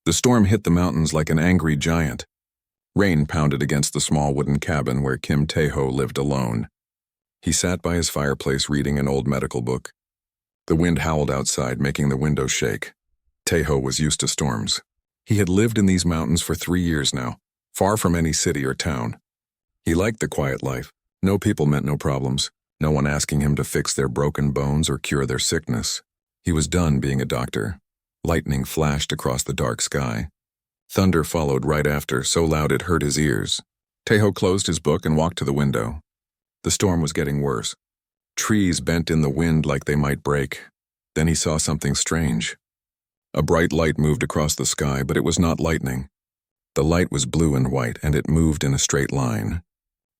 The storm hit the mountains like an angry giant. Rain pounded against the small wooden cabin where Kim Tae-ho lived alone. He sat by his fireplace reading an old medical book. The wind howled outside, making the windows shake. Tae-ho was used to storms. He had lived in these mountains for 3 years now, far from any city or town. He liked the quiet life. No people meant no problems. No one asking him to fix their broken bones or cure their sickness. He was done being a doctor. Lightning flashed across the dark sky. Thunder followed right after, so loud it hurt his ears. Tae-ho closed his book and walked to the window. The storm was getting worse. Trees bent in the wind like they might break. Then he saw something strange. A bright light moved across the sky, but it was not lightning. The light was blue and white, and it moved in a straight line.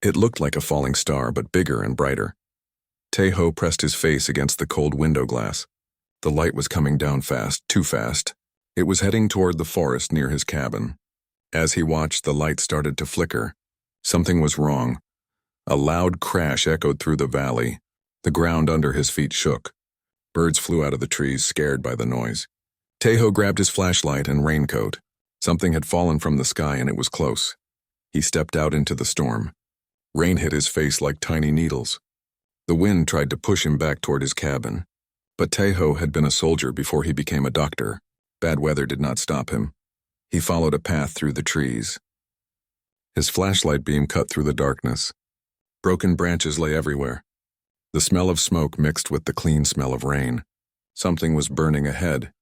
It looked like a falling star, but bigger and brighter. Tae-ho pressed his face against the cold window glass. The light was coming down fast, too fast. It was heading toward the forest near his cabin. As he watched, the light started to flicker. Something was wrong. A loud crash echoed through the valley. The ground under his feet shook. Birds flew out of the trees, scared by the noise. Tae-ho grabbed his flashlight and raincoat. Something had fallen from the sky and it was close. He stepped out into the storm. Rain hit his face like tiny needles. The wind tried to push him back toward his cabin. But Tae-ho had been a soldier before he became a doctor. Bad weather did not stop him. He followed a path through the trees. His flashlight beam cut through the darkness. Broken branches lay everywhere. The smell of smoke mixed with the clean smell of rain. Something was burning ahead.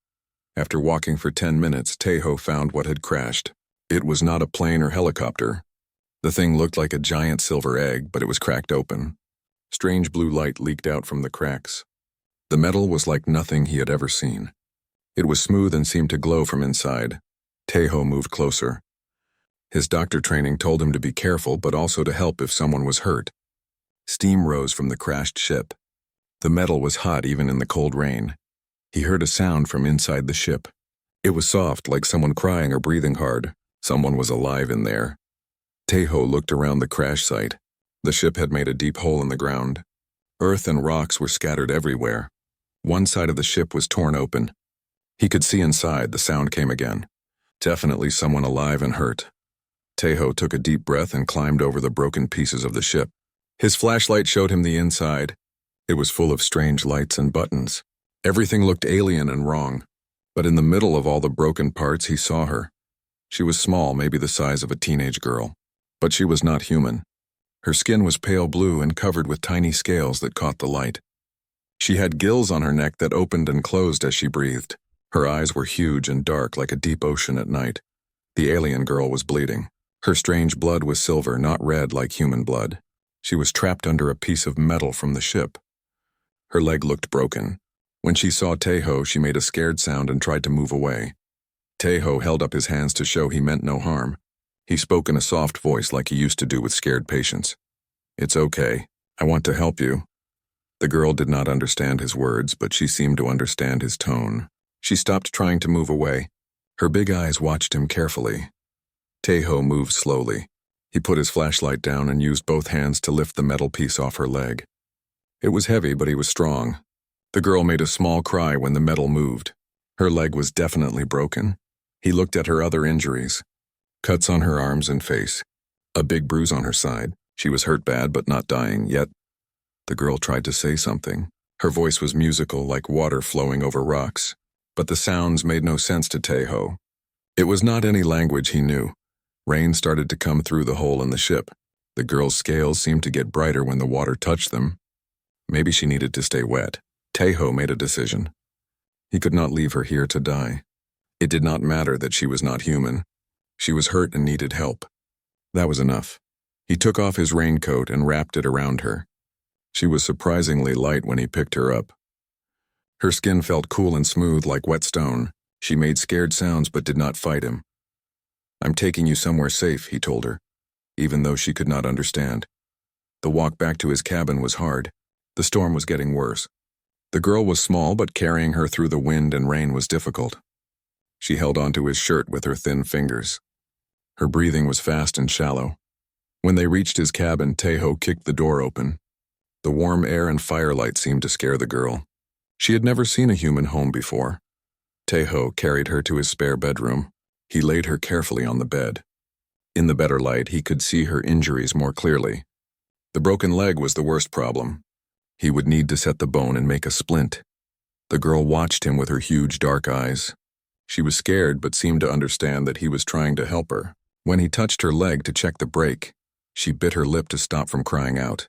After walking for 10 minutes, Tae-ho found what had crashed. It was not a plane or helicopter. The thing looked like a giant silver egg, but it was cracked open. Strange blue light leaked out from the cracks. The metal was like nothing he had ever seen. It was smooth and seemed to glow from inside. Tae-ho moved closer. His doctor training told him to be careful, but also to help if someone was hurt. Steam rose from the crashed ship. The metal was hot even in the cold rain. He heard a sound from inside the ship. It was soft, like someone crying or breathing hard. Someone was alive in there. Tae-ho looked around the crash site. The ship had made a deep hole in the ground. Earth and rocks were scattered everywhere. One side of the ship was torn open. He could see inside. The sound came again. Definitely someone alive and hurt. Tae-ho took a deep breath and climbed over the broken pieces of the ship. His flashlight showed him the inside. It was full of strange lights and buttons. Everything looked alien and wrong. But in the middle of all the broken parts, he saw her. She was small, maybe the size of a teenage girl. But she was not human. Her skin was pale blue and covered with tiny scales that caught the light. She had gills on her neck that opened and closed as she breathed. Her eyes were huge and dark like a deep ocean at night. The alien girl was bleeding. Her strange blood was silver, not red like human blood. She was trapped under a piece of metal from the ship. Her leg looked broken. When she saw Tae-ho, she made a scared sound and tried to move away. Tae-ho held up his hands to show he meant no harm. He spoke in a soft voice like he used to do with scared patients. "It's okay. I want to help you." The girl did not understand his words, but she seemed to understand his tone. She stopped trying to move away. Her big eyes watched him carefully. Tae-ho moved slowly. He put his flashlight down and used both hands to lift the metal piece off her leg. It was heavy, but he was strong. The girl made a small cry when the metal moved. Her leg was definitely broken. He looked at her other injuries. Cuts on her arms and face. A big bruise on her side. She was hurt bad, but not dying yet. The girl tried to say something. Her voice was musical, like water flowing over rocks. But the sounds made no sense to Tae-ho. It was not any language he knew. Rain started to come through the hole in the ship. The girl's scales seemed to get brighter when the water touched them. Maybe she needed to stay wet. Tae-ho made a decision. He could not leave her here to die. It did not matter that she was not human. She was hurt and needed help. That was enough. He took off his raincoat and wrapped it around her. She was surprisingly light when he picked her up. Her skin felt cool and smooth like wet stone. She made scared sounds but did not fight him. "I'm taking you somewhere safe," he told her, even though she could not understand. The walk back to his cabin was hard. The storm was getting worse. The girl was small, but carrying her through the wind and rain was difficult. She held onto his shirt with her thin fingers. Her breathing was fast and shallow. When they reached his cabin, Tae-ho kicked the door open. The warm air and firelight seemed to scare the girl. She had never seen a human home before. Tae-ho carried her to his spare bedroom. He laid her carefully on the bed. In the better light, he could see her injuries more clearly. The broken leg was the worst problem. He would need to set the bone and make a splint. The girl watched him with her huge dark eyes. She was scared but seemed to understand that he was trying to help her. When he touched her leg to check the break, she bit her lip to stop from crying out.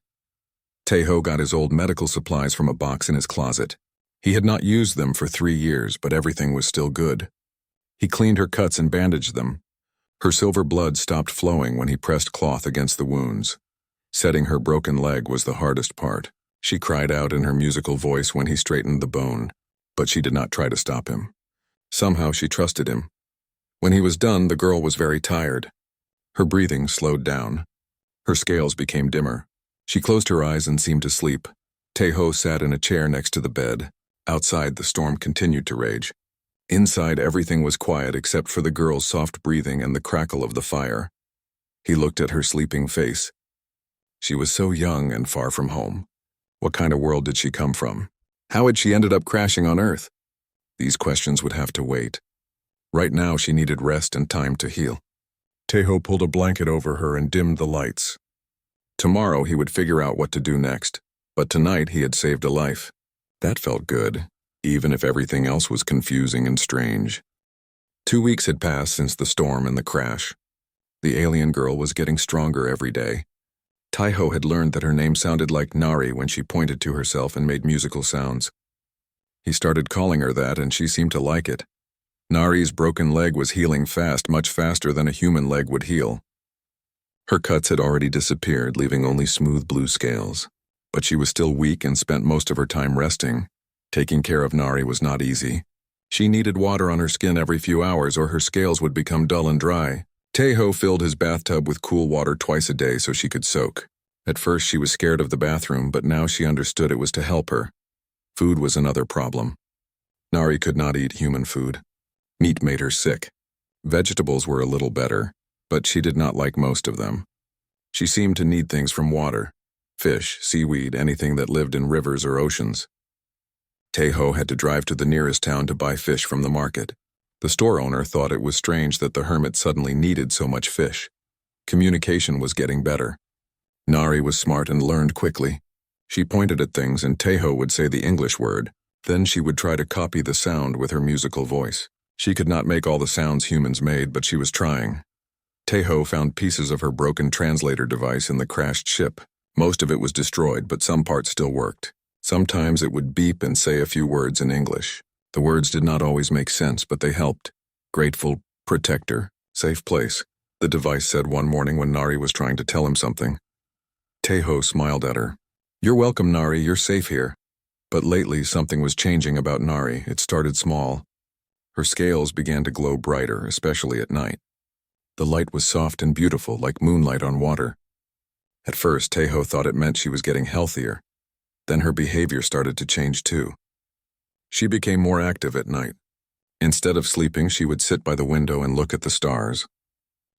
Taeho got his old medical supplies from a box in his closet. He had not used them for 3 years, but everything was still good. He cleaned her cuts and bandaged them. Her silver blood stopped flowing when he pressed cloth against the wounds. Setting her broken leg was the hardest part. She cried out in her musical voice when he straightened the bone, but she did not try to stop him. Somehow she trusted him. When he was done, the girl was very tired. Her breathing slowed down. Her scales became dimmer. She closed her eyes and seemed to sleep. Taeho sat in a chair next to the bed. Outside, the storm continued to rage. Inside, everything was quiet except for the girl's soft breathing and the crackle of the fire. He looked at her sleeping face. She was so young and far from home. What kind of world did she come from? How had she ended up crashing on Earth? These questions would have to wait. Right now, she needed rest and time to heal. Taeho pulled a blanket over her and dimmed the lights. Tomorrow, he would figure out what to do next. But tonight, he had saved a life. That felt good, even if everything else was confusing and strange. 2 weeks had passed since the storm and the crash. The alien girl was getting stronger every day. Taeho had learned that her name sounded like Nari when she pointed to herself and made musical sounds. He started calling her that, and she seemed to like it. Nari's broken leg was healing fast, much faster than a human leg would heal. Her cuts had already disappeared, leaving only smooth blue scales. But she was still weak and spent most of her time resting. Taking care of Nari was not easy. She needed water on her skin every few hours or her scales would become dull and dry. Taeho filled his bathtub with cool water twice a day so she could soak. At first she was scared of the bathroom, but now she understood it was to help her. Food was another problem. Nari could not eat human food. Meat made her sick. Vegetables were a little better, but she did not like most of them. She seemed to need things from water. Fish, seaweed, anything that lived in rivers or oceans. Taeho had to drive to the nearest town to buy fish from the market. The store owner thought it was strange that the hermit suddenly needed so much fish. Communication was getting better. Nari was smart and learned quickly. She pointed at things and Taeho would say the English word. Then she would try to copy the sound with her musical voice. She could not make all the sounds humans made, but she was trying. Taeho found pieces of her broken translator device in the crashed ship. Most of it was destroyed, but some parts still worked. Sometimes it would beep and say a few words in English. The words did not always make sense, but they helped. Grateful, protector, safe place, the device said one morning when Nari was trying to tell him something. Taeho smiled at her. You're welcome, Nari, you're safe here. But lately something was changing about Nari. It started small. Her scales began to glow brighter, especially at night. The light was soft and beautiful, like moonlight on water. At first, Taeho thought it meant she was getting healthier. Then her behavior started to change too. She became more active at night. Instead of sleeping, she would sit by the window and look at the stars.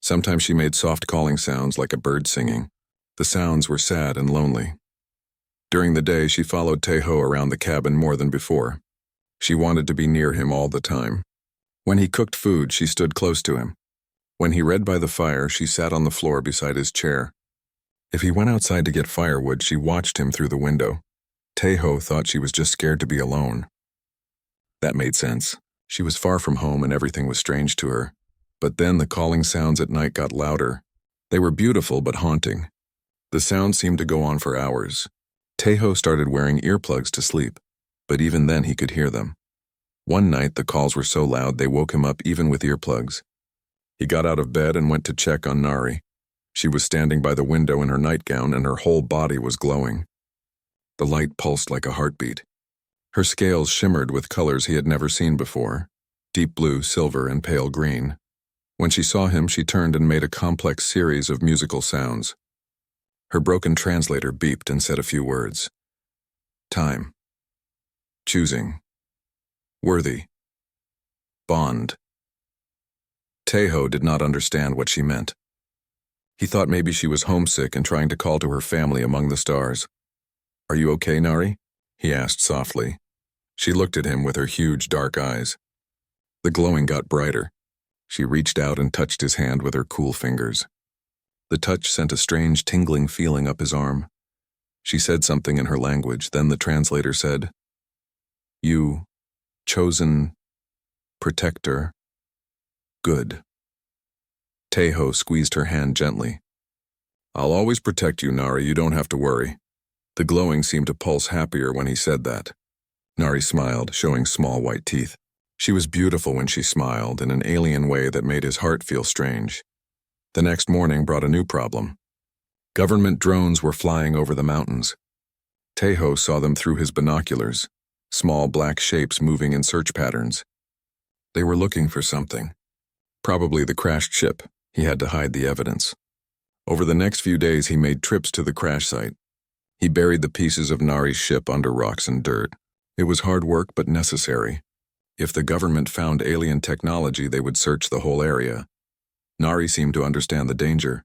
Sometimes she made soft calling sounds like a bird singing. The sounds were sad and lonely. During the day, she followed Taeho around the cabin more than before. She wanted to be near him all the time. When he cooked food, she stood close to him. When he read by the fire, she sat on the floor beside his chair. If he went outside to get firewood, she watched him through the window. Taeho thought she was just scared to be alone. That made sense. She was far from home and everything was strange to her. But then the calling sounds at night got louder. They were beautiful but haunting. The sounds seemed to go on for hours. Taeho started wearing earplugs to sleep, but even then he could hear them. One night the calls were so loud they woke him up even with earplugs. He got out of bed and went to check on Nari. She was standing by the window in her nightgown and her whole body was glowing. The light pulsed like a heartbeat. Her scales shimmered with colors he had never seen before, deep blue, silver, and pale green. When she saw him, she turned and made a complex series of musical sounds. Her broken translator beeped and said a few words. Time. Choosing. Worthy. Bond. Taeho did not understand what she meant. He thought maybe she was homesick and trying to call to her family among the stars. Are you okay, Nari? He asked softly. She looked at him with her huge dark eyes. The glowing got brighter. She reached out and touched his hand with her cool fingers. The touch sent a strange tingling feeling up his arm. She said something in her language, then the translator said, "You, chosen protector, good." Teho squeezed her hand gently. "I'll always protect you, Nari, you don't have to worry." The glowing seemed to pulse happier when he said that. Nari smiled, showing small white teeth. She was beautiful when she smiled, in an alien way that made his heart feel strange. The next morning brought a new problem. Government drones were flying over the mountains. Teho saw them through his binoculars, small black shapes moving in search patterns. They were looking for something. Probably the crashed ship. He had to hide the evidence. Over the next few days, he made trips to the crash site. He buried the pieces of Nari's ship under rocks and dirt. It was hard work, but necessary. If the government found alien technology, they would search the whole area. Nari seemed to understand the danger.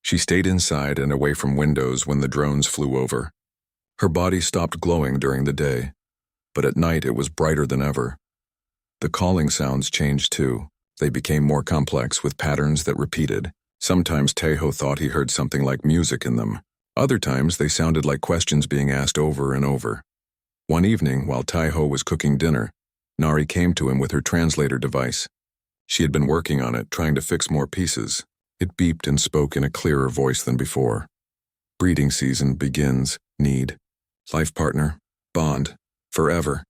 She stayed inside and away from windows when the drones flew over. Her body stopped glowing during the day, but at night it was brighter than ever. The calling sounds changed too. They became more complex with patterns that repeated. Sometimes Teho thought he heard something like music in them. Other times they sounded like questions being asked over and over. One evening, while Teho was cooking dinner, Nari came to him with her translator device. She had been working on it, trying to fix more pieces. It beeped and spoke in a clearer voice than before. "Breeding season begins. Need. Life partner. Bond. Forever."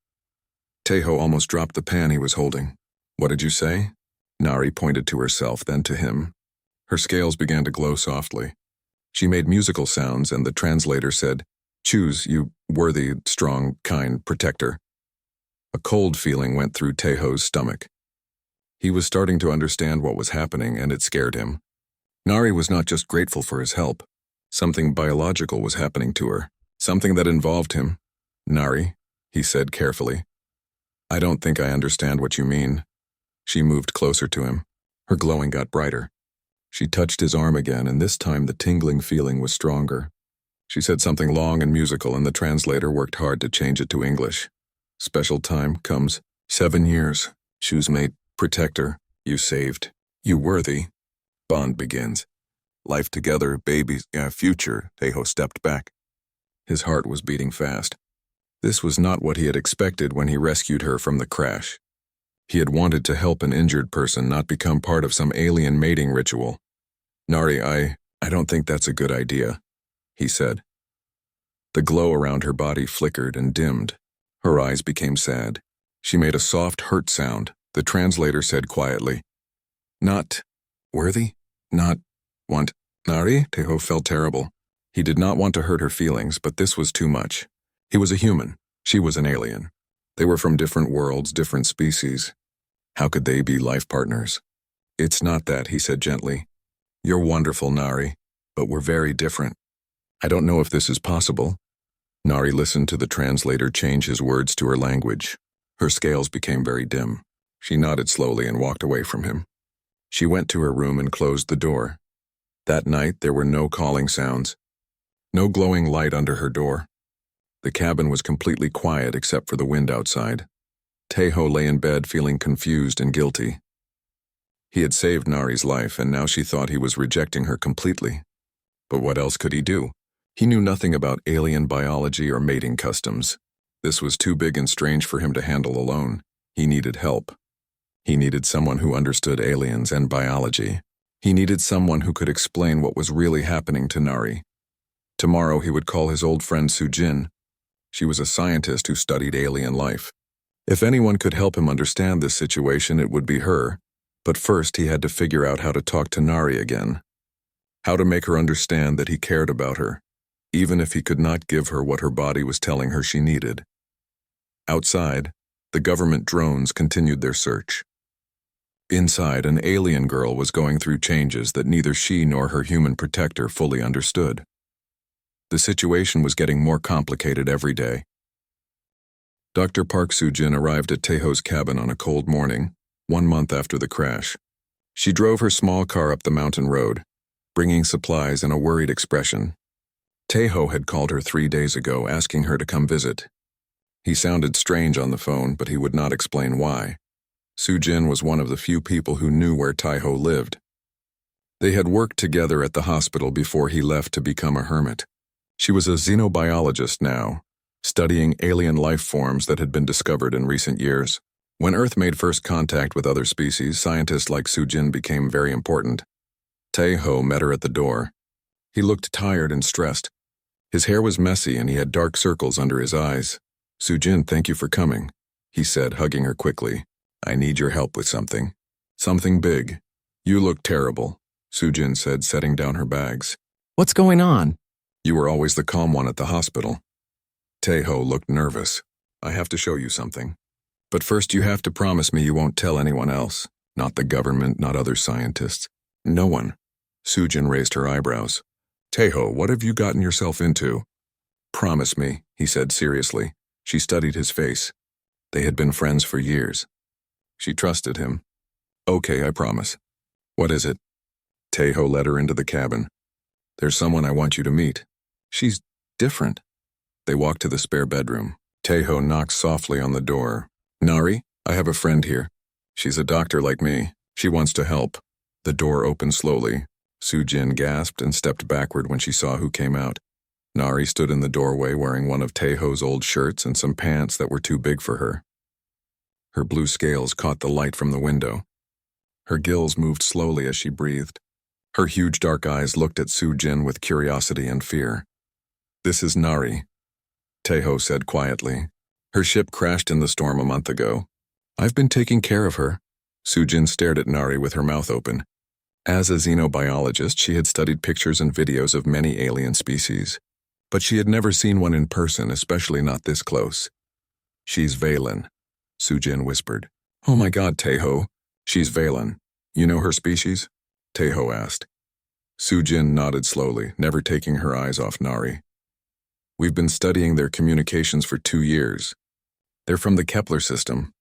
Teho almost dropped the pan he was holding. "What did you say?" Nari pointed to herself, then to him. Her scales began to glow softly. She made musical sounds, and the translator said, "Choose, you worthy, strong, kind protector." A cold feeling went through Teho's stomach. He was starting to understand what was happening, and it scared him. Nari was not just grateful for his help. Something biological was happening to her, something that involved him. "Nari," he said carefully, "I don't think I understand what you mean." She moved closer to him. Her glowing got brighter. She touched his arm again, and this time the tingling feeling was stronger. She said something long and musical, and the translator worked hard to change it to English. "Special time comes. 7 years. Choose mate, protector. You saved. You worthy. Bond begins. Life together, babies, future." Teho stepped back. His heart was beating fast. This was not what he had expected when he rescued her from the crash. He had wanted to help an injured person, not become part of some alien mating ritual. "Nari, I don't think that's a good idea," he said. The glow around her body flickered and dimmed. Her eyes became sad. She made a soft, hurt sound. The translator said quietly, "Not worthy? Not want?" Nari? Teho felt terrible. He did not want to hurt her feelings, but this was too much. He was a human. She was an alien. They were from different worlds, different species. How could they be life partners? "It's not that," he said gently. "You're wonderful, Nari, but we're very different. I don't know if this is possible." Nari listened to the translator change his words to her language. Her scales became very dim. She nodded slowly and walked away from him. She went to her room and closed the door. That night there were no calling sounds, no glowing light under her door. The cabin was completely quiet except for the wind outside. Teho lay in bed feeling confused and guilty. He had saved Nari's life, and now she thought he was rejecting her completely. But what else could he do? He knew nothing about alien biology or mating customs. This was too big and strange for him to handle alone. He needed help. He needed someone who understood aliens and biology. He needed someone who could explain what was really happening to Nari. Tomorrow he would call his old friend Sujin. She was a scientist who studied alien life. If anyone could help him understand this situation, it would be her. But first he had to figure out how to talk to Nari again. How to make her understand that he cared about her, even if he could not give her what her body was telling her she needed. Outside, the government drones continued their search. Inside, an alien girl was going through changes that neither she nor her human protector fully understood. The situation was getting more complicated every day. Dr. Park Soo-jin arrived at Teho's cabin on a cold morning, 1 month after the crash. She drove her small car up the mountain road, bringing supplies and a worried expression. Teho had called her 3 days ago, asking her to come visit. He sounded strange on the phone, but he would not explain why. Sujin was one of the few people who knew where Taiho lived. They had worked together at the hospital before he left to become a hermit. She was a xenobiologist now, studying alien life forms that had been discovered in recent years. When Earth made first contact with other species, scientists like Sujin became very important. Taiho met her at the door. He looked tired and stressed. His hair was messy and he had dark circles under his eyes. "Sujin, thank you for coming," he said, hugging her quickly. "I need your help with something. Something big." "You look terrible," Sujin said, setting down her bags. "What's going on?" "You were always the calm one at the hospital." Taiho looked nervous. "I have to show you something. But first you have to promise me you won't tell anyone else. Not the government, not other scientists. No one." Sujin raised her eyebrows. "Taiho, what have you gotten yourself into?" "Promise me," he said seriously. She studied his face. They had been friends for years. She trusted him. "Okay, I promise." "What is it?" Taiho led her into the cabin. "There's someone I want you to meet. She's different." They walked to the spare bedroom. Taiho knocked softly on the door. "Nari, I have a friend here. She's a doctor like me. She wants to help." The door opened slowly. Sujin gasped and stepped backward when she saw who came out. Nari stood in the doorway wearing one of Taiho's old shirts and some pants that were too big for her. Her blue scales caught the light from the window. Her gills moved slowly as she breathed. Her huge dark eyes looked at Sujin with curiosity and fear. "This is Nari," Taiho said quietly. "Her ship crashed in the storm a month ago. I've been taking care of her." Sujin stared at Nari with her mouth open. As a xenobiologist, she had studied pictures and videos of many alien species. But she had never seen one in person, especially not this close. "She's Valen," Sujin whispered. "Oh my God, Taiho. She's Valen. You know her species?" Taiho asked. Sujin nodded slowly, never taking her eyes off Nari. "We've been studying their communications for 2 years. They're from the Kepler system.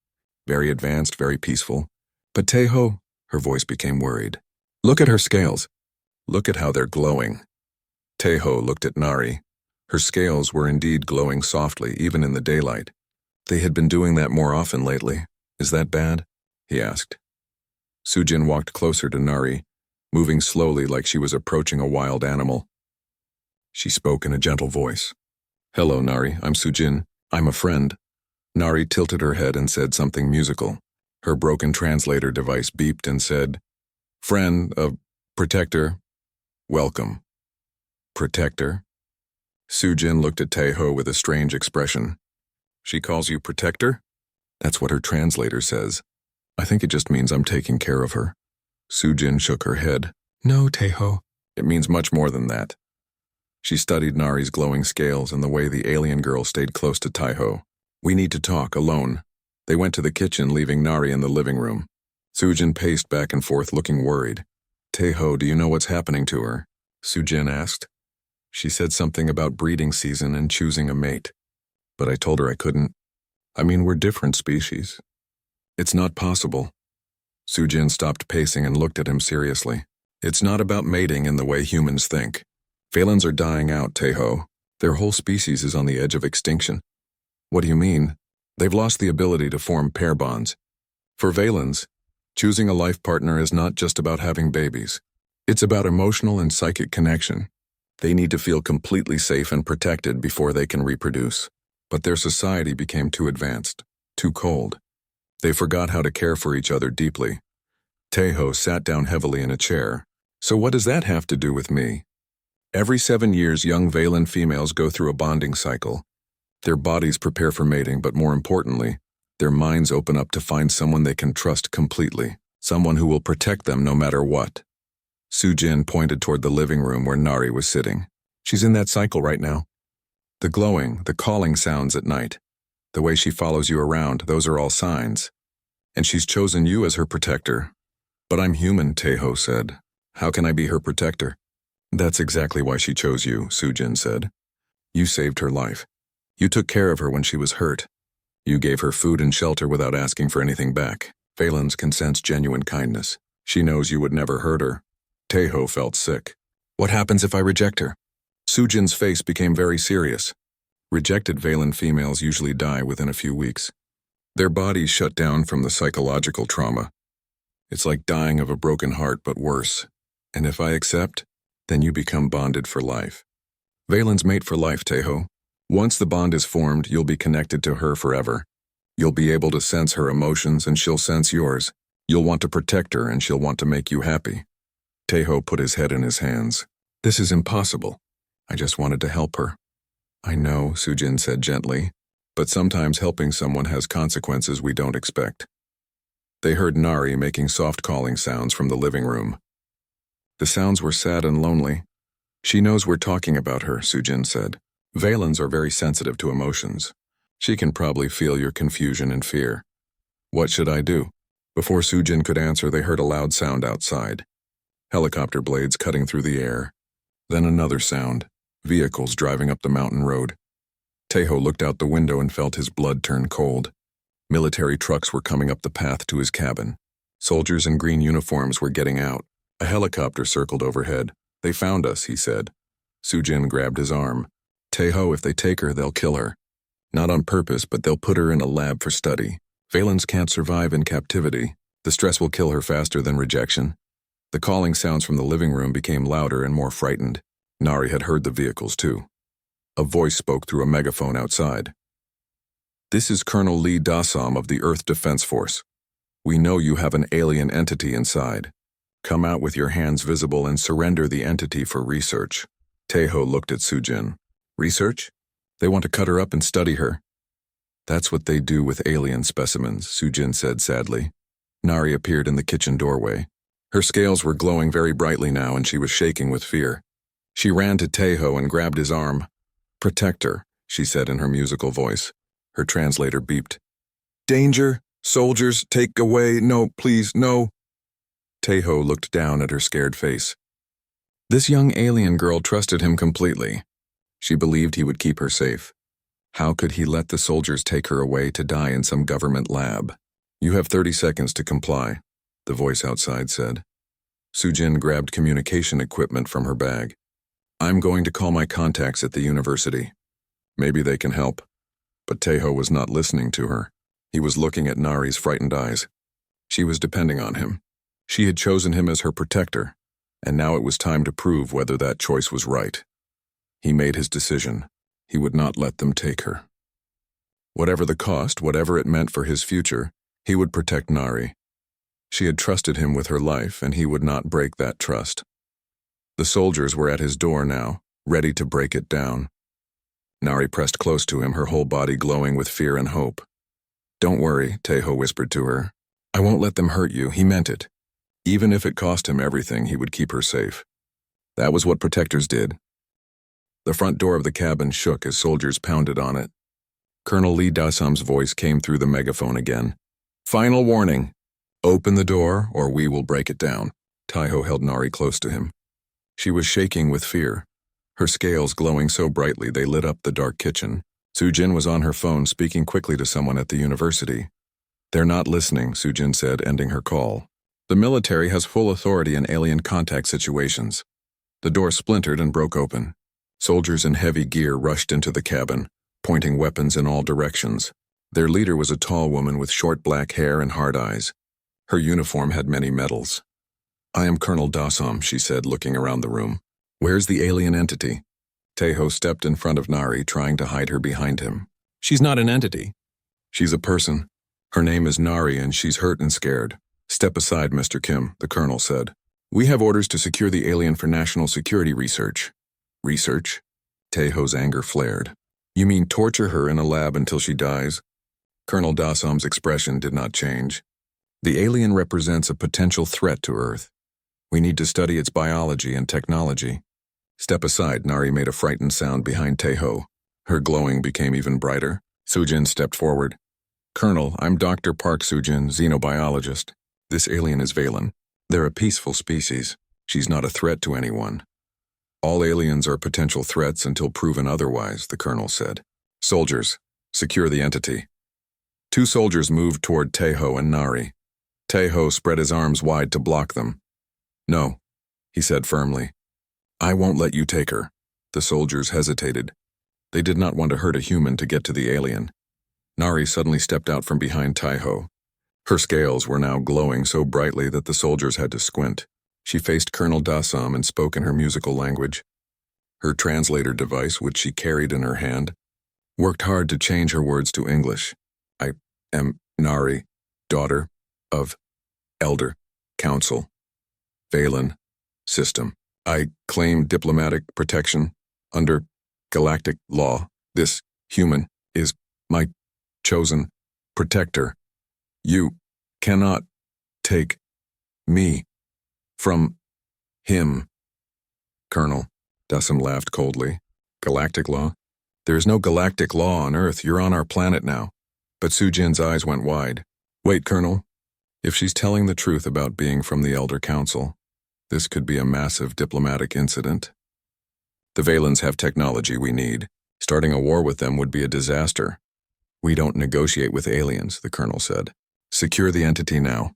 Very advanced, very peaceful. But Taiho," her voice became worried. "Look at her scales. Look at how they're glowing." Taiho looked at Nari. Her scales were indeed glowing softly, even in the daylight. "They had been doing that more often lately. Is that bad?" he asked. Sujin walked closer to Nari, moving slowly like she was approaching a wild animal. She spoke in a gentle voice. "Hello, Nari, I'm Sujin. I'm a friend." Nari tilted her head and said something musical. Her broken translator device beeped and said, "Friend, protector, welcome." "Protector?" Sujin looked at Taiho with a strange expression. "She calls you protector?" "That's what her translator says. I think it just means I'm taking care of her." Sujin shook her head. "No, Taiho. It means much more than that." She studied Nari's glowing scales and the way the alien girl stayed close to Taiho. "We need to talk, alone." They went to the kitchen, leaving Nari in the living room. Sujin paced back and forth, looking worried. "Taiho, do you know what's happening to her?" Sujin asked. "She said something about breeding season and choosing a mate. But I told her I couldn't. I mean, we're different species. It's not possible." Sujin stopped pacing and looked at him seriously. "It's not about mating in the way humans think. Valens are dying out, Taiho. Their whole species is on the edge of extinction." "What do you mean?" "They've lost the ability to form pair bonds. For Valens, choosing a life partner is not just about having babies. It's about emotional and psychic connection. They need to feel completely safe and protected before they can reproduce. But their society became too advanced, too cold. They forgot how to care for each other deeply." Taiho sat down heavily in a chair. "So what does that have to do with me?" "Every 7 years, young Valen females go through a bonding cycle. Their bodies prepare for mating, but more importantly, their minds open up to find someone they can trust completely, someone who will protect them no matter what." Sujin pointed toward the living room where Nari was sitting. "She's in that cycle right now. The glowing, the calling sounds at night, the way she follows you around, those are all signs. And she's chosen you as her protector." "But I'm human," Taiho said. "How can I be her protector?" "That's exactly why she chose you," Sujin said. "You saved her life. You took care of her when she was hurt. You gave her food and shelter without asking for anything back. Valens can sense genuine kindness. She knows you would never hurt her." Taiho felt sick. "What happens if I reject her?" Sujin's face became very serious. Rejected Valen females usually die within a few weeks. Their bodies shut down from the psychological trauma. It's like dying of a broken heart, but worse. And if I accept, then you become bonded for life. Valen's mate for life, Tejo. Once the bond is formed, you'll be connected to her forever. You'll be able to sense her emotions and she'll sense yours. You'll want to protect her and she'll want to make you happy. Tejo put his head in his hands. This is impossible. I just wanted to help her. I know, Sujin said gently, but sometimes helping someone has consequences we don't expect. They heard Nari making soft calling sounds from the living room. The sounds were sad and lonely. She knows we're talking about her, Sujin said. Valens are very sensitive to emotions. She can probably feel your confusion and fear. What should I do? Before Sujin could answer, they heard a loud sound outside. Helicopter blades cutting through the air. Then another sound. Vehicles driving up the mountain road. Tejo looked out the window and felt his blood turn cold. Military trucks were coming up the path to his cabin. Soldiers in green uniforms were getting out. A helicopter circled overhead. They found us, he said. Sujin grabbed his arm. Tejo, if they take her, they'll kill her. Not on purpose, but they'll put her in a lab for study. Valens can't survive in captivity. The stress will kill her faster than rejection. The calling sounds from the living room became louder and more frightened. Nari had heard the vehicles too. A voice spoke through a megaphone outside. This is Colonel Lee Dasam of the Earth Defense Force. We know you have an alien entity inside. Come out with your hands visible and surrender the entity for research. Tejo looked at Sujin. Research? They want to cut her up and study her. That's what they do with alien specimens, Sujin said sadly. Nari appeared in the kitchen doorway. Her scales were glowing very brightly now and she was shaking with fear. She ran to Tejo and grabbed his arm. Protect her, she said in her musical voice. Her translator beeped. Danger! Soldiers, take away! No, please, no! Tejo looked down at her scared face. This young alien girl trusted him completely. She believed he would keep her safe. How could he let the soldiers take her away to die in some government lab? You have 30 seconds to comply, the voice outside said. Sujin grabbed communication equipment from her bag. I'm going to call my contacts at the university. Maybe they can help. But Tejo was not listening to her. He was looking at Nari's frightened eyes. She was depending on him. She had chosen him as her protector, and now it was time to prove whether that choice was right. He made his decision. He would not let them take her. Whatever the cost, whatever it meant for his future, he would protect Nari. She had trusted him with her life, and he would not break that trust. The soldiers were at his door now, ready to break it down. Nari pressed close to him, her whole body glowing with fear and hope. Don't worry, Tejo whispered to her. I won't let them hurt you, he meant it. Even if it cost him everything, he would keep her safe. That was what protectors did. The front door of the cabin shook as soldiers pounded on it. Colonel Lee Dasam's voice came through the megaphone again. Final warning. Open the door or we will break it down. Tejo held Nari close to him. She was shaking with fear, her scales glowing so brightly they lit up the dark kitchen. Sujin was on her phone speaking quickly to someone at the university. They're not listening, Sujin said, ending her call. The military has full authority in alien contact situations. The door splintered and broke open. Soldiers in heavy gear rushed into the cabin, pointing weapons in all directions. Their leader was a tall woman with short black hair and hard eyes. Her uniform had many medals. I am Colonel Dasam, she said, looking around the room. Where's the alien entity? Tejo stepped in front of Nari, trying to hide her behind him. She's not an entity. She's a person. Her name is Nari and she's hurt and scared. Step aside, Mr. Kim, the colonel said. We have orders to secure the alien for national security research. Research? Tejo's anger flared. You mean torture her in a lab until she dies? Colonel Dasam's expression did not change. The alien represents a potential threat to Earth. We need to study its biology and technology. Step aside, Nari made a frightened sound behind Tejo. Her glowing became even brighter. Sujin stepped forward. Colonel, I'm Dr. Park Sujin, xenobiologist. This alien is Valen. They're a peaceful species. She's not a threat to anyone. All aliens are potential threats until proven otherwise, the colonel said. Soldiers, secure the entity. Two soldiers moved toward Tejo and Nari. Tejo spread his arms wide to block them. No, he said firmly. I won't let you take her. The soldiers hesitated. They did not want to hurt a human to get to the alien. Nari suddenly stepped out from behind Taiho. Her scales were now glowing so brightly that the soldiers had to squint. She faced Colonel Dasam and spoke in her musical language. Her translator device, which she carried in her hand, worked hard to change her words to English. I am Nari, daughter of Elder Council, Valen System. I claim diplomatic protection under galactic law. This human is my chosen protector. You cannot take me from him. Colonel Dasam laughed coldly. Galactic law? There is no galactic law on Earth. You're on our planet now. But Sujin's eyes went wide. Wait, Colonel. If she's telling the truth about being from the Elder Council, this could be a massive diplomatic incident. The Valens have technology we need. Starting a war with them would be a disaster. We don't negotiate with aliens, the Colonel said. Secure the entity now.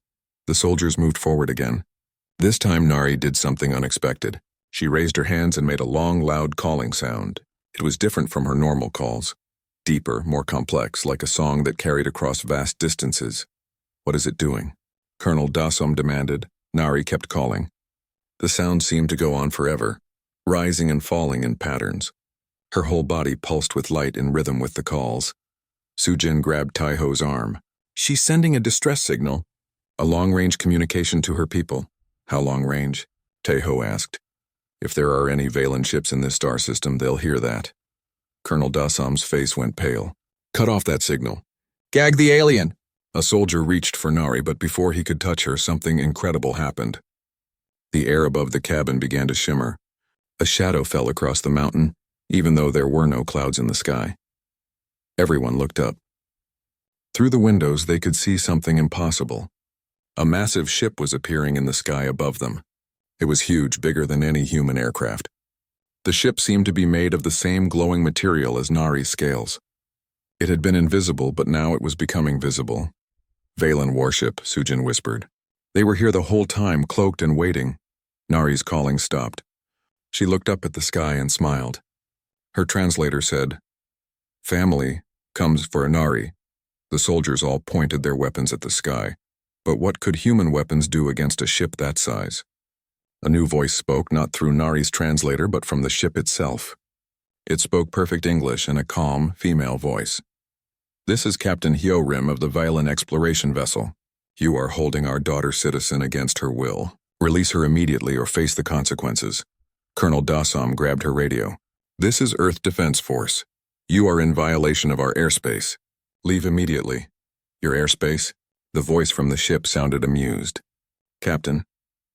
The soldiers moved forward again. This time Nari did something unexpected. She raised her hands and made a long, loud calling sound. It was different from her normal calls. Deeper, more complex, like a song that carried across vast distances. What is it doing? Colonel Dasam demanded. Nari kept calling. The sound seemed to go on forever, rising and falling in patterns. Her whole body pulsed with light in rhythm with the calls. Sujin grabbed Taiho's arm. She's sending a distress signal. A long-range communication to her people. How long-range? Taiho asked. If there are any Valen ships in this star system, they'll hear that. Colonel Dasam's face went pale. Cut off that signal. Gag the alien! A soldier reached for Nari, but before he could touch her, something incredible happened. The air above the cabin began to shimmer. A shadow fell across the mountain, even though there were no clouds in the sky. Everyone looked up. Through the windows, they could see something impossible. A massive ship was appearing in the sky above them. It was huge, bigger than any human aircraft. The ship seemed to be made of the same glowing material as Nari's scales. It had been invisible, but now it was becoming visible. Valen warship, Sujin whispered. They were here the whole time, cloaked and waiting. Nari's calling stopped. She looked up at the sky and smiled. Her translator said, Family comes for Nari. The soldiers all pointed their weapons at the sky. But what could human weapons do against a ship that size? A new voice spoke, not through Nari's translator, but from the ship itself. It spoke perfect English in a calm, female voice. This is Captain Hyorim of the Valen exploration vessel. You are holding our daughter citizen against her will. Release her immediately or face the consequences. Colonel Dasam grabbed her radio. This is Earth Defense Force. You are in violation of our airspace. Leave immediately. Your airspace? The voice from the ship sounded amused. Captain,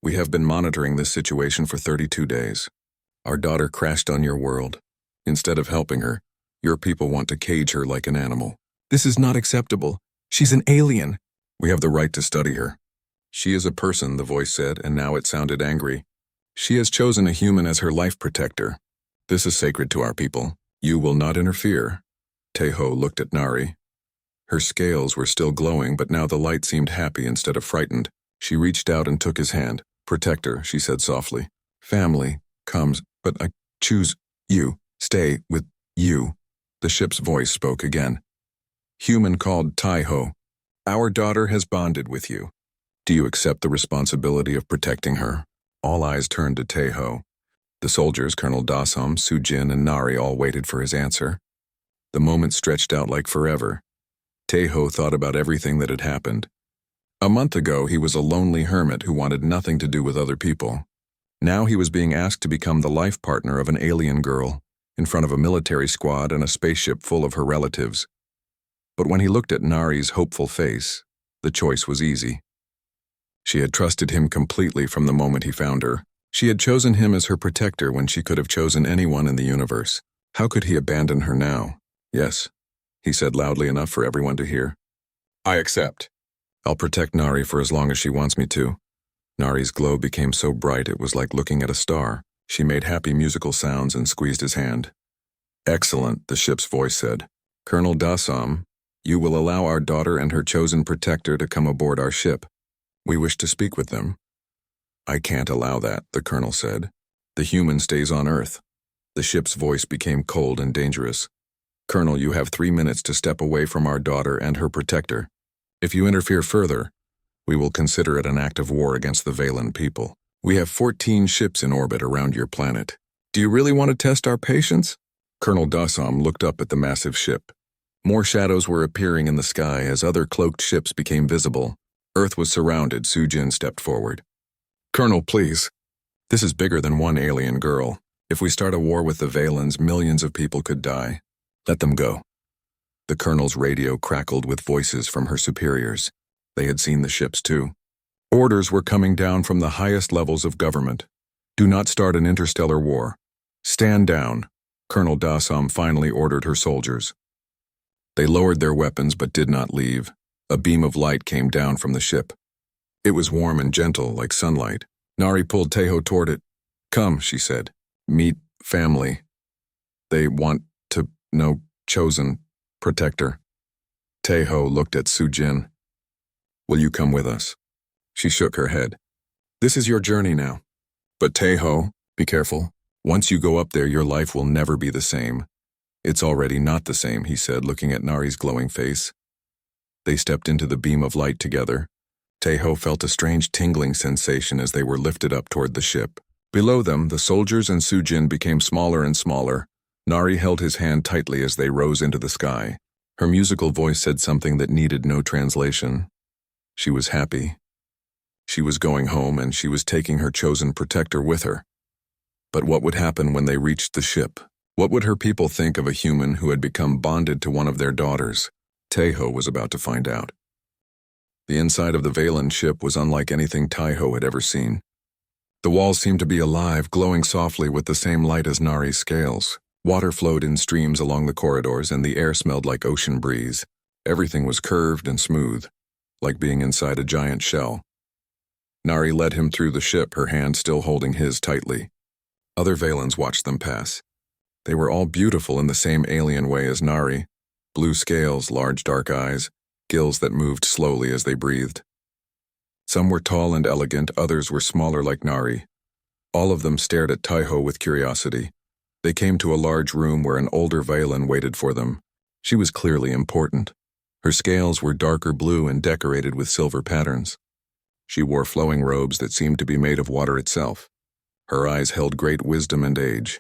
we have been monitoring this situation for 32 days. Our daughter crashed on your world. Instead of helping her, your people want to cage her like an animal. This is not acceptable. She's an alien. We have the right to study her. She is a person, the voice said, and now it sounded angry. She has chosen a human as her life protector. This is sacred to our people. You will not interfere. Taiho looked at Nari. Her scales were still glowing, but now the light seemed happy instead of frightened. She reached out and took his hand. Protector, she said softly. Family comes, but I choose you. Stay with you. The ship's voice spoke again. Human called Taiho. Our daughter has bonded with you. Do you accept the responsibility of protecting her? All eyes turned to Taiho. The soldiers, Colonel Dasam, Sujin, and Nari all waited for his answer. The moment stretched out like forever. Taiho thought about everything that had happened. A month ago, he was a lonely hermit who wanted nothing to do with other people. Now he was being asked to become the life partner of an alien girl, in front of a military squad and a spaceship full of her relatives. But when he looked at Nari's hopeful face, the choice was easy. She had trusted him completely from the moment he found her. She had chosen him as her protector when she could have chosen anyone in the universe. How could he abandon her now? Yes, he said loudly enough for everyone to hear. I accept. I'll protect Nari for as long as she wants me to. Nari's glow became so bright it was like looking at a star. She made happy musical sounds and squeezed his hand. Excellent, the ship's voice said. Colonel Dasam, you will allow our daughter and her chosen protector to come aboard our ship. We wish to speak with them. I can't allow that, the colonel said. The human stays on Earth. The ship's voice became cold and dangerous. Colonel, you have 3 minutes to step away from our daughter and her protector. If you interfere further, we will consider it an act of war against the Valen people. We have 14 ships in orbit around your planet. Do you really want to test our patience? Colonel Dassam looked up at the massive ship. More shadows were appearing in the sky as other cloaked ships became visible. Earth was surrounded. Sujin stepped forward. Colonel, please. This is bigger than one alien girl. If we start a war with the Valens, millions of people could die. Let them go. The colonel's radio crackled with voices from her superiors. They had seen the ships too. Orders were coming down from the highest levels of government. Do not start an interstellar war. Stand down. Colonel Dassam finally ordered her soldiers. They lowered their weapons but did not leave. A beam of light came down from the ship. It was warm and gentle, like sunlight. Nari pulled Teho toward it. Come, she said. Meet family. They want to know chosen protector. Teho looked at Sujin. Will you come with us? She shook her head. This is your journey now. But Teho, be careful. Once you go up there, your life will never be the same. It's already not the same, he said, looking at Nari's glowing face. They stepped into the beam of light together. Teho felt a strange tingling sensation as they were lifted up toward the ship. Below them, the soldiers and Sujin became smaller and smaller. Nari held his hand tightly as they rose into the sky. Her musical voice said something that needed no translation. She was happy. She was going home, and she was taking her chosen protector with her. But what would happen when they reached the ship? What would her people think of a human who had become bonded to one of their daughters? Teho was about to find out. The inside of the Valen ship was unlike anything Teho had ever seen. The walls seemed to be alive, glowing softly with the same light as Nari's scales. Water flowed in streams along the corridors, and the air smelled like ocean breeze. Everything was curved and smooth, like being inside a giant shell. Nari led him through the ship, her hand still holding his tightly. Other Valens watched them pass. They were all beautiful in the same alien way as Nari. Blue scales, large dark eyes, gills that moved slowly as they breathed. Some were tall and elegant, others were smaller like Nari. All of them stared at Teho with curiosity. They came to a large room where an older Valen waited for them. She was clearly important. Her scales were darker blue and decorated with silver patterns. She wore flowing robes that seemed to be made of water itself. Her eyes held great wisdom and age.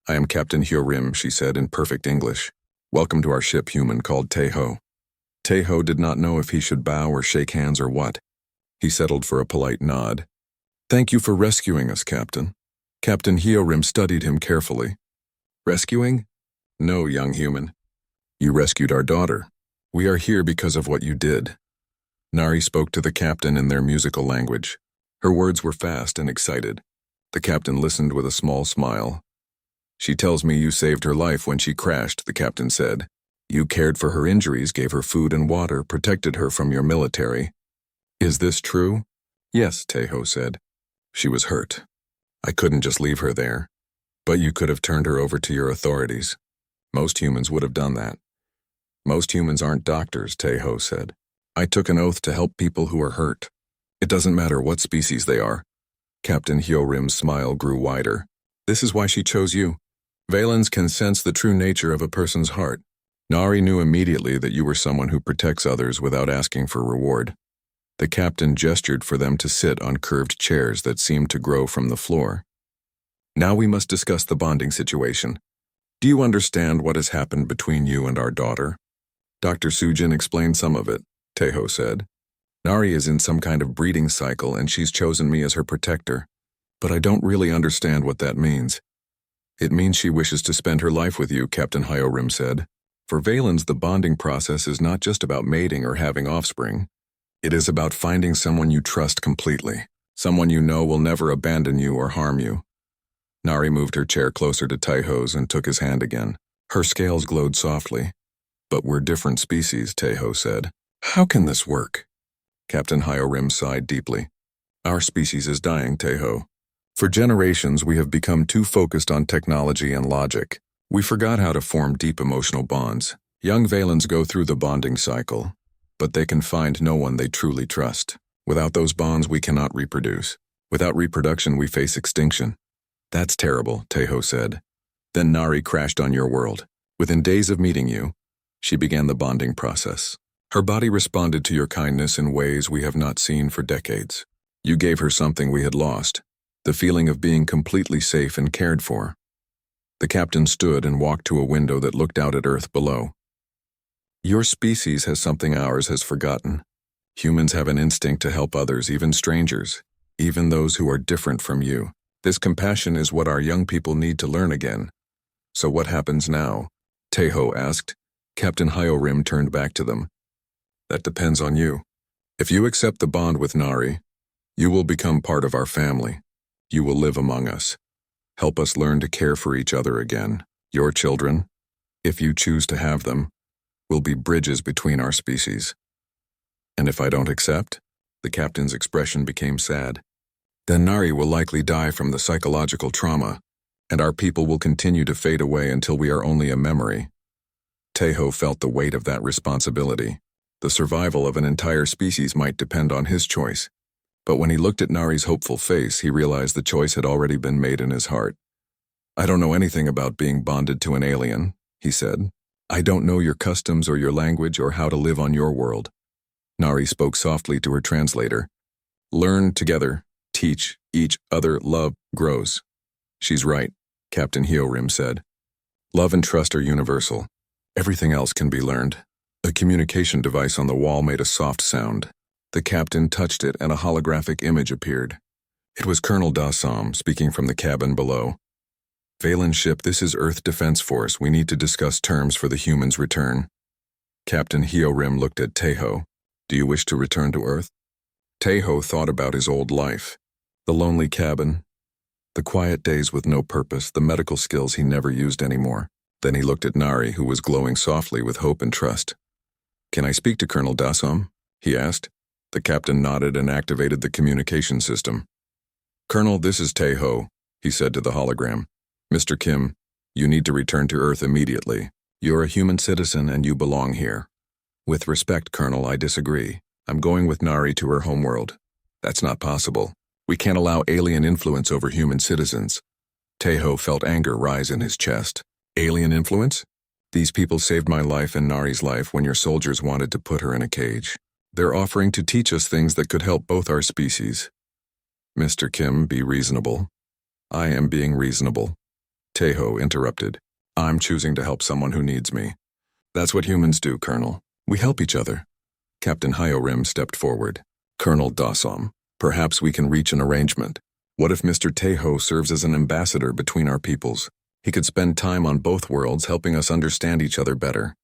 I am Captain Hyorim, she said in perfect English. Welcome to our ship, human called Teho. Teho did not know if he should bow or shake hands or what. He settled for a polite nod. Thank you for rescuing us, Captain. Captain Hyorim studied him carefully. Rescuing? No, young human. You rescued our daughter. We are here because of what you did. Nari spoke to the captain in their musical language. Her words were fast and excited. The captain listened with a small smile. She tells me you saved her life when she crashed, the captain said. You cared for her injuries, gave her food and water, protected her from your military. Is this true? Yes, Teho said. She was hurt. I couldn't just leave her there. But you could have turned her over to your authorities. Most humans would have done that. Most humans aren't doctors, Teho said. I took an oath to help people who are hurt. It doesn't matter what species they are. Captain Hyorim's smile grew wider. This is why she chose you. Valens can sense the true nature of a person's heart. Nari knew immediately that you were someone who protects others without asking for reward. The captain gestured for them to sit on curved chairs that seemed to grow from the floor. Now we must discuss the bonding situation. Do you understand what has happened between you and our daughter? Dr. Sujin explained some of it, Teho said. Nari is in some kind of breeding cycle and she's chosen me as her protector. But I don't really understand what that means. It means she wishes to spend her life with you, Captain Hyorim said. For Valens, the bonding process is not just about mating or having offspring. It is about finding someone you trust completely, someone you know will never abandon you or harm you. Nari moved her chair closer to Teho's and took his hand again. Her scales glowed softly. But we're different species, Teho said. How can this work? Captain Hyorim sighed deeply. Our species is dying, Teho. For generations, we have become too focused on technology and logic. We forgot how to form deep emotional bonds. Young Valens go through the bonding cycle, but they can find no one they truly trust. Without those bonds, we cannot reproduce. Without reproduction, we face extinction. That's terrible, Teho said. Then Nari crashed on your world. Within days of meeting you, she began the bonding process. Her body responded to your kindness in ways we have not seen for decades. You gave her something we had lost, the feeling of being completely safe and cared for. The captain stood and walked to a window that looked out at Earth below. Your species has something ours has forgotten. Humans have an instinct to help others, even strangers, even those who are different from you. This compassion is what our young people need to learn again. So what happens now? Teho asked. Captain Hyorim turned back to them. That depends on you. If you accept the bond with Nari, you will become part of our family. You will live among us. Help us learn to care for each other again. Your children, if you choose to have them, will be bridges between our species. And if I don't accept? The captain's expression became sad. Then Nari will likely die from the psychological trauma, and our people will continue to fade away until we are only a memory. Teho felt the weight of that responsibility. The survival of an entire species might depend on his choice. But when he looked at Nari's hopeful face, he realized the choice had already been made in his heart. I don't know anything about being bonded to an alien, he said. I don't know your customs or your language or how to live on your world. Nari spoke softly to her translator. Learn together, teach each other, love grows. She's right, Captain Hyorim said. Love and trust are universal. Everything else can be learned. A communication device on the wall made a soft sound. The captain touched it and a holographic image appeared. It was Colonel Dassam speaking from the cabin below. Valen ship, this is Earth Defense Force. We need to discuss terms for the humans' return. Captain Hyorim looked at Teho. Do you wish to return to Earth? Teho thought about his old life. The lonely cabin, the quiet days with no purpose, the medical skills he never used anymore. Then he looked at Nari, who was glowing softly with hope and trust. Can I speak to Colonel Dassam? He asked. The captain nodded and activated the communication system. Colonel, this is Teho, he said to the hologram. Mr. Kim, you need to return to Earth immediately. You're a human citizen and you belong here. With respect, Colonel, I disagree. I'm going with Nari to her homeworld. That's not possible. We can't allow alien influence over human citizens. Teho felt anger rise in his chest. Alien influence? These people saved my life and Nari's life when your soldiers wanted to put her in a cage. They're offering to teach us things that could help both our species. Mr. Kim, be reasonable. I am being reasonable. Teho interrupted. I'm choosing to help someone who needs me. That's what humans do, Colonel. We help each other. Captain Hyorim stepped forward. Colonel Dassam, perhaps we can reach an arrangement. What if Mr. Teho serves as an ambassador between our peoples? He could spend time on both worlds helping us understand each other better.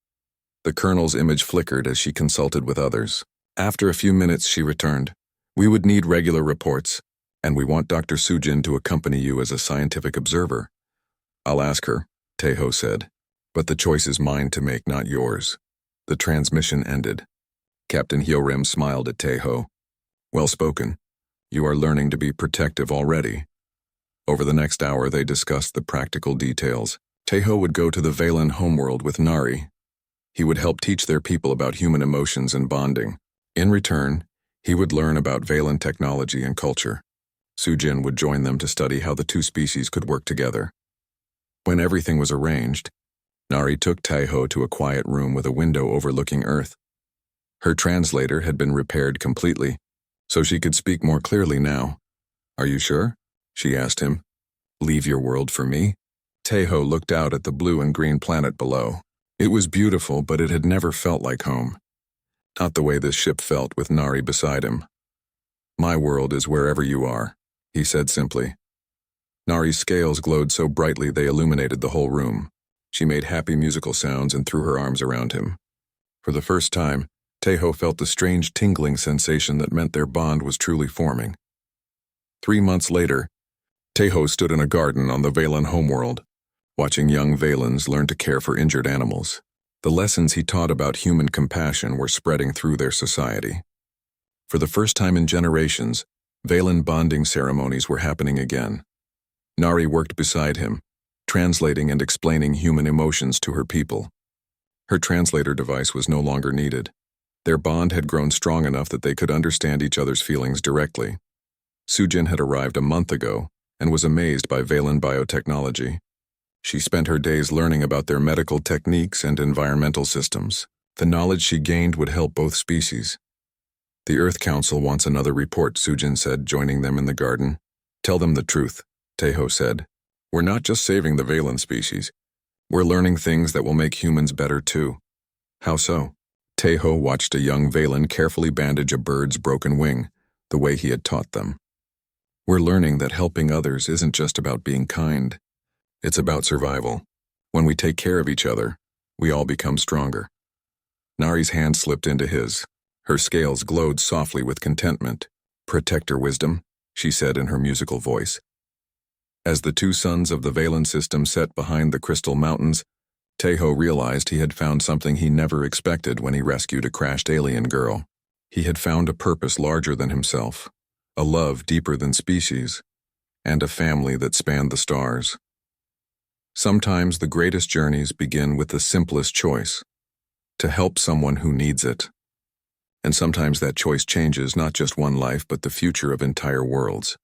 The Colonel's image flickered as she consulted with others. After a few minutes, she returned. We would need regular reports, and we want Dr. Sujin to accompany you as a scientific observer. I'll ask her, Teho said, but the choice is mine to make, not yours. The transmission ended. Captain Hyorim smiled at Teho. Well spoken. You are learning to be protective already. Over the next hour, they discussed the practical details. Teho would go to the Valen homeworld with Nari. He would help teach their people about human emotions and bonding. In return, he would learn about Valen technology and culture. Sujin would join them to study how the two species could work together. When everything was arranged, Nari took Teho to a quiet room with a window overlooking Earth. Her translator had been repaired completely, so she could speak more clearly now. Are you sure? She asked him. Leave your world for me? Teho looked out at the blue and green planet below. It was beautiful, but it had never felt like home. Not the way this ship felt with Nari beside him. My world is wherever you are, he said simply. Nari's scales glowed so brightly they illuminated the whole room. She made happy musical sounds and threw her arms around him. For the first time, Teho felt the strange tingling sensation that meant their bond was truly forming. 3 months later, Teho stood in a garden on the Valen homeworld, watching young Valens learn to care for injured animals. The lessons he taught about human compassion were spreading through their society. For the first time in generations, Valen bonding ceremonies were happening again. Nari worked beside him, translating and explaining human emotions to her people. Her translator device was no longer needed. Their bond had grown strong enough that they could understand each other's feelings directly. Sujin had arrived a month ago and was amazed by Valen biotechnology. She spent her days learning about their medical techniques and environmental systems. The knowledge she gained would help both species. The Earth Council wants another report, Sujin said, joining them in the garden. Tell them the truth, Teho said. We're not just saving the Valen species. We're learning things that will make humans better too. How so? Teho watched a young Valen carefully bandage a bird's broken wing, the way he had taught them. We're learning that helping others isn't just about being kind. It's about survival. When we take care of each other, we all become stronger. Nari's hand slipped into his. Her scales glowed softly with contentment. Protect her wisdom, she said in her musical voice. As the two suns of the Valen system set behind the Crystal Mountains, Teho realized he had found something he never expected when he rescued a crashed alien girl. He had found a purpose larger than himself, a love deeper than species, and a family that spanned the stars. Sometimes the greatest journeys begin with the simplest choice, to help someone who needs it. And sometimes that choice changes not just one life but the future of entire worlds.